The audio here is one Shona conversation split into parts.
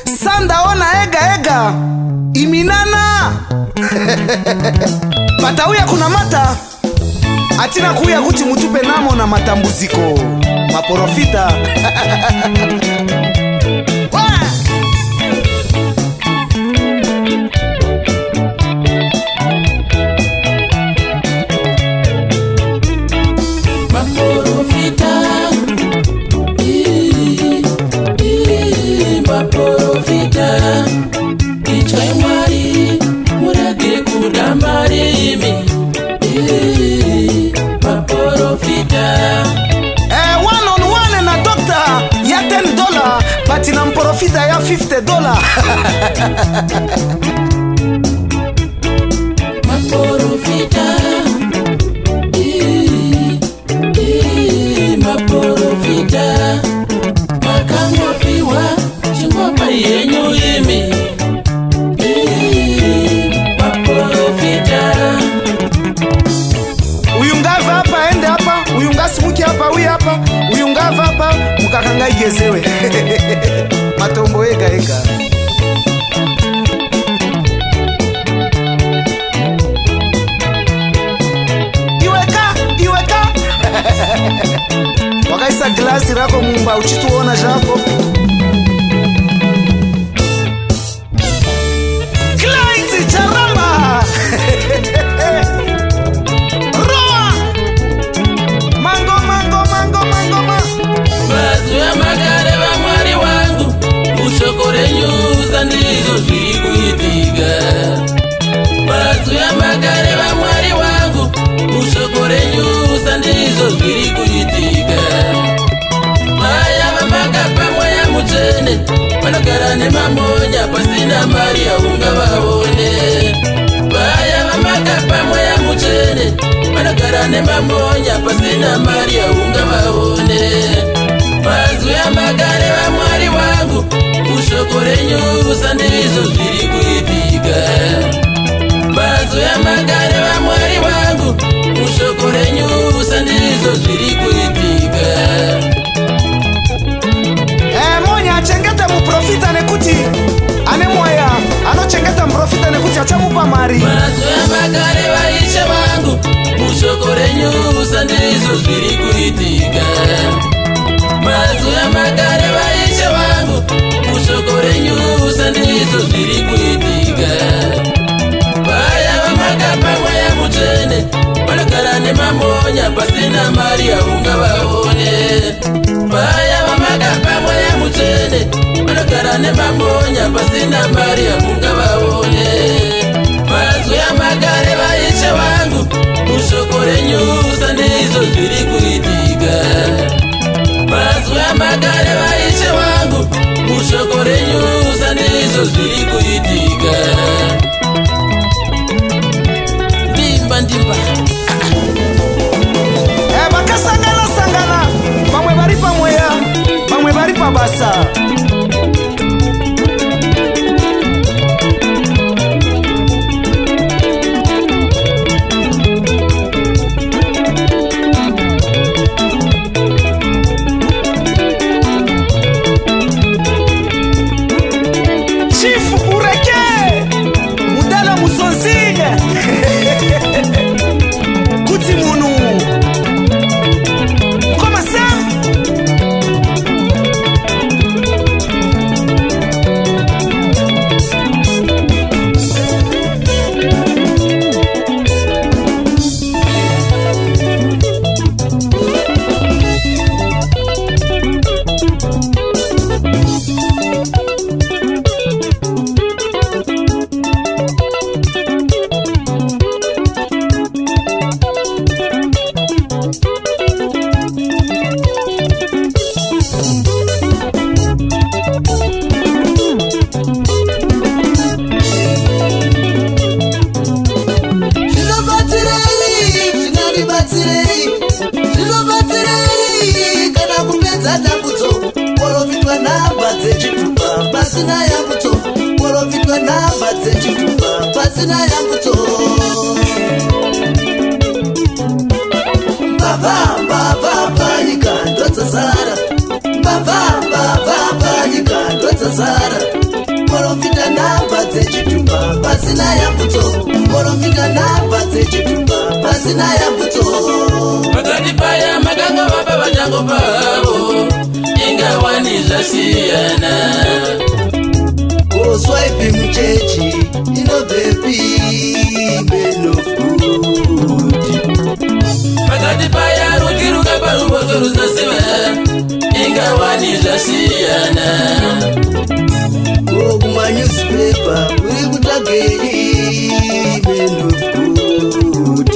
Sanda ona ega iminana. Patauya kuna mata atina kuya kuti mutupe namo na matambuziko maporofita. Tina mporofita ya $50. Maporofita, maporofita, makangopiwa chingwapa yenyu imi. Maporofita. Uyungava hapa ende hapa, uyungasi muki hapa, uyi hapa, uyungava hapa, mukakanga igezewe. Matombo ega. Iweka. Wakaisa glasi rako mumba uchituona japo. Client charamba. Roa. Mango. Bazu ya magare wa mwari wangu ushokore nyuza ndizo zikuitiga. Bazu ya magare wa mwari wangu ushokore nyuza ndizo zikuitiga. Maya mamaga pamwe ya mchene wanagarane mamoja pasina mari ya unga waone. Maya mamaga pamwe ya mchene wanagarane mamoja pasina mari ya unga waone. Bazu ya magare wa mwari wangu ushokore nyusa ndizo zilikuitiga. Bazu ya magare wa mwari wangu ushokore nyusa ndizo zilikuitiga. Monya achengeta muprofita nekuti anemwaya anochengeta muprofita nekuti achamupa mari. Bazu ya magare wa ishe wangu ushokore nyusa ndizo zilikuitiga. Bazu ya magare wa ishe wangu ushokore nyusa ndizo zilikuitiga. Baya wa magapa ya mchene wanagarane mamoja pasina mari ya unga waone. Baya wa magapa ya mchene wanagarane mamoja pasina mari ya unga waone. Bazu ya magare wa ishe wangu ushokore nyusa ndizo zilikuitiga. Bazu ya magare wa ishe wangu ushokore nyusa ndizo zilikuitiga. Ndimba Bakasangana bamwe bari pamweya bamwe bari pabasa. Chifu ureke mudala musonzine. Kuti munu koma sa pasina ya mbuto Porofitwa na batse chitupa pasina ya mbuto Mbava panyika ndotsa sara Mbava panyika ndotsa zara. Porofita namba dzechitumba pasina yambuto. Porofita namba dzechitumba pasina yambuto. Pakati paya makanga baba vachango pavo ingawani zvasiyana. Oswaipi muchechi inobepi men of good. Pakati paya rukiruka parubozo rusasiva ingawani zvasiyana. Kuma newspaper uri kutageri men of good.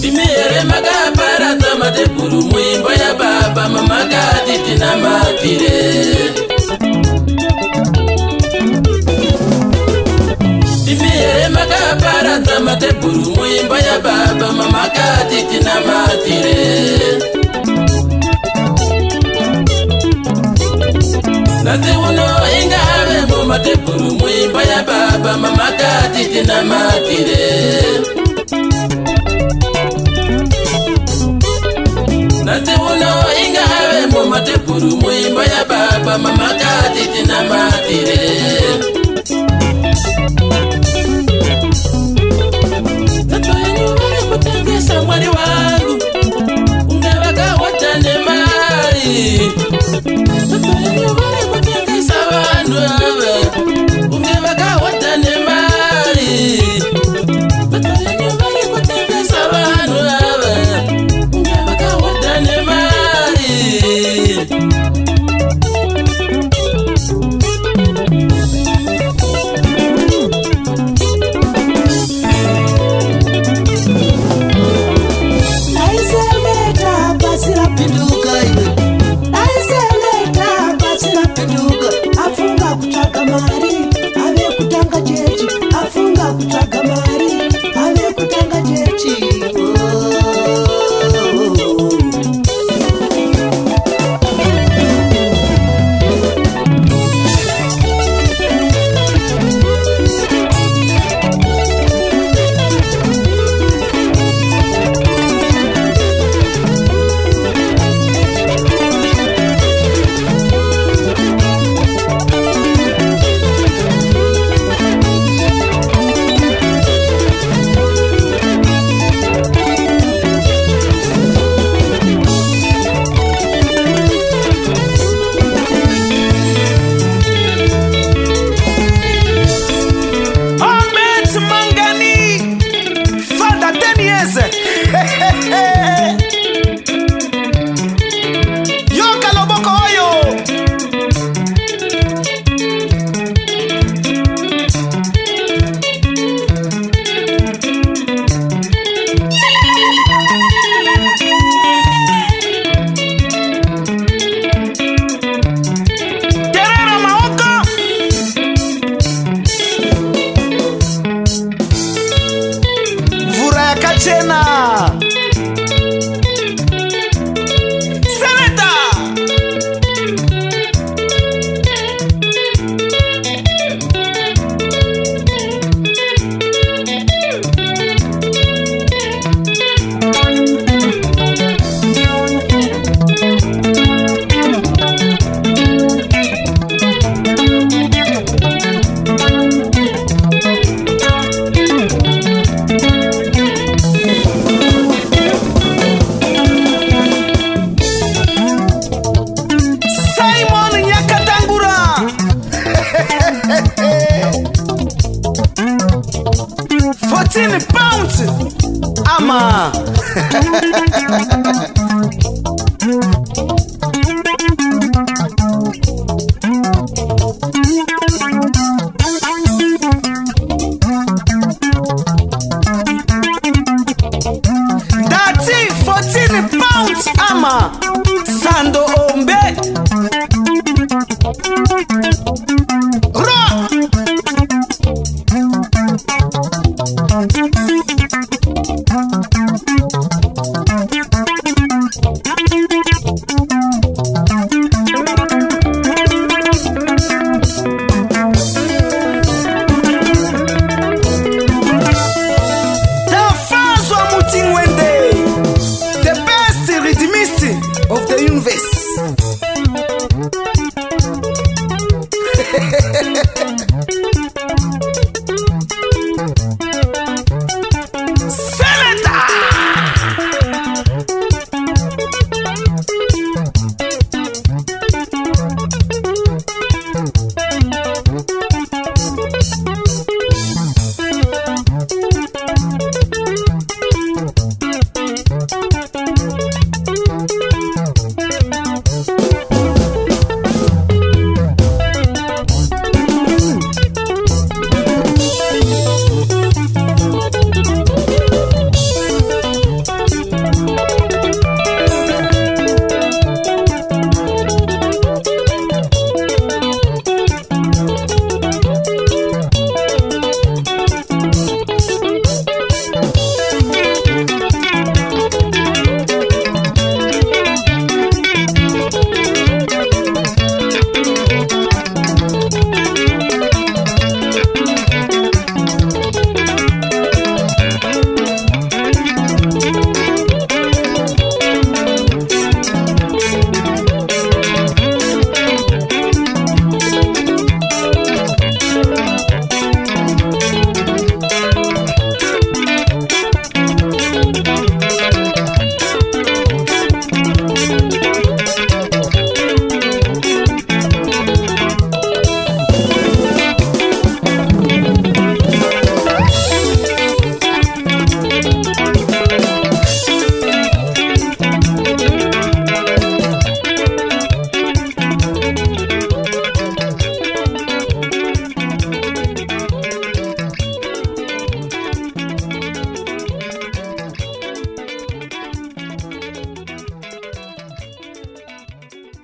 Imere makaparadza matebhuru muimba yababa mamakati tinamatire. Imere makaparadza matebhuru muimba yababa mamakati tinamatire. Nasi uno ingave mumatebhuru muimba yababa mamakati tinamatire. Nasi uno ingave mumatebhuru muimba yababa mamakati tinamatire. Mwari wangu ungevakawata nemari. Tatoenyu vari kutengesa vanhu ava ungevakawata nemari. Tatoenyu vari kutengesa vanhu ava ungevakawata nemari. £14 ama